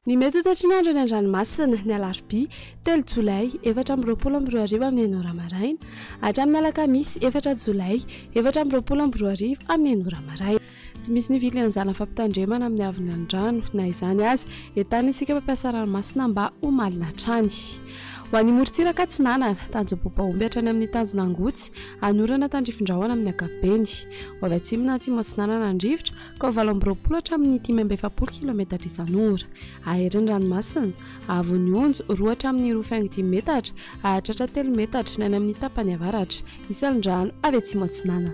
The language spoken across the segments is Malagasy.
Ny mety ho tratrin'andro any an-dranomasina ny alarobia 3 jolay 2022 amin'ny 9 maraina hatramin'ny alakamisy 4 jolay 2022 amin'ny 9 maraina. Tsy misy ny vilany zana fampitandremana amin'ny aviny an-drano na izany azy entany isika mampiasa ranomasina mba ho malina hatrany. Ho an'ny morontsiraka Tsinanana, Tanjombaomby hatrany amin'ny Tanjonangotsy, anorana tandrifin-drahona amin'ny ankapobeny. Ho avy atsimo na atsimo Tsinanana andrivotra ka ho 20 hatramin'ny 570 km isan'ora. Aheriny ranomasina, avon'ny onjo 2 hatramin'ny 25 metatra, ahatratra 3 metatra ny any amin'ny tapany avaratra. Isan'ndrano avy atsimo Tsinanana.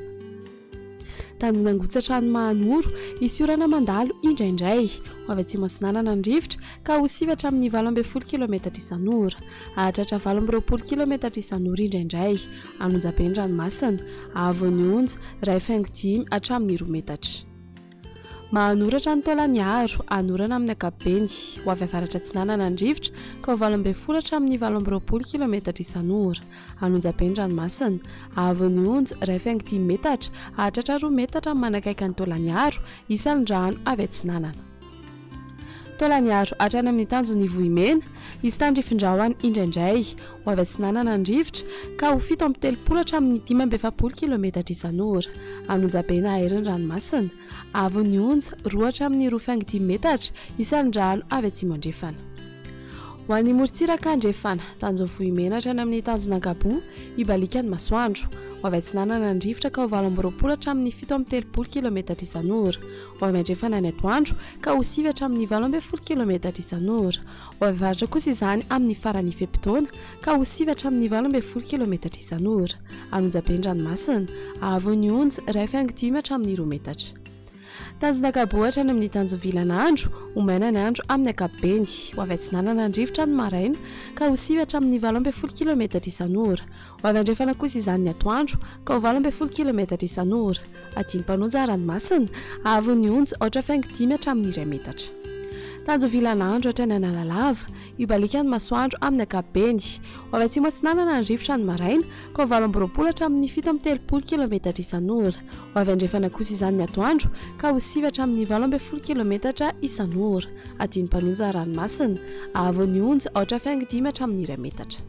Tanjonangotsy hatrany Mahanoro, isy orana mandalo indraindray. Ho avy atsimo Tsinanana andrivotra ka ho 7 hatramin'ny 20 km isan'ora. Ahatratra 20 km isan'ora indraindray. Anonjabeny ranomasina, avon'ny onja 2.5 hatramin'ny 2 metatra. Mahanoro hatrany Taolagnaro, anorana amin'ny ankapobeny. Ho avy avaratra Tsinanana andrivotra ka ho 20 hatramin'ny 20 km isan'ora. Anonjabeny ranomasina, avon'ny onja 2.5 metatra, ahatratra 2 metatra manakaiky ny Taolagnaro, isan'ndrano avy Tsinanana. Taolagnaro hatrany amin'ny Tanjony Vohimena, isy tandrifin-drahona indraindray. Ho avy Tsinanana andrivotra ka ho 7 hatramin'ny 570 km isan'ora. Anonjabeny aheriny ranomasina, avon'ny onja 2 hatramin'ny 2.5 metatra, isan'ndrano avy atsimo andrefana. Ho an'ny morontsiraka andrefana, Tanjombaomby hatrany amin'ny Tanjonankaboa, ibalikany masoandro. Ho avy Tsinanana andrivotra ka ho 20 hatramin'ny 7 km isan'ora. Ho avy andrefana ny atoandro ka ho 9 hatramin'ny 20 km isan'ora. Ho avy avaratra kosa izany amin'ny farany fepitaona ka ho 7 hatramin'ny 20 km isan'ora. Anonjabeny ranomasina, avon'ny onja 2.5 hatramin'ny 2 metatra. Tanjonankaboa hatrany amin'ny Tanjovilanandro, ho maina ny andro amin'ny ankapobeny. Ho avy Tsinanana andrivotra ny maraina ka ho 7 hatramin'ny 20 km isan'ora. Ho avy andrefana kosa izany ny atoandro ka ho 20 km isan'ora. Adiny mpanonja ranomasina, avon'ny onja 8.5 hatramin'ny 2 metatra. Tanjovilanandro hatrany Analalava, ibalikany masoandro amin'ny ankapobeny. Ho avy atsimo Tsinanana andrivotra ny maraina ka ho 20 hatramin'ny 7 km isan'ora. Ho avy andrefana kosa izany ny atoandro ka ho 7 hatramin'ny 20 km isan'ora. Adiny mpanonja ranomasina, avon'ny onja 8.5 hatramin'ny 2 metatra.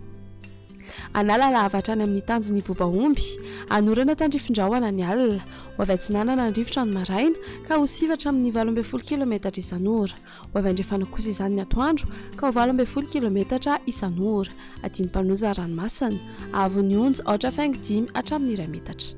Analalava hatrany amin'ny Tanjony Bobaomby, anorana tandrifin-drahona ny alina. Ho avy Tsinanana andrivotra ny maraina ka ho 7 hatramin'ny 20 km isan'ora. Ho avy andrefana kosa izany ny atoandro ka ho 20 km isan'ora. Adiny mpanonja ranomasina, avon'ny onja 8.5 hatramin'ny 2 metatra.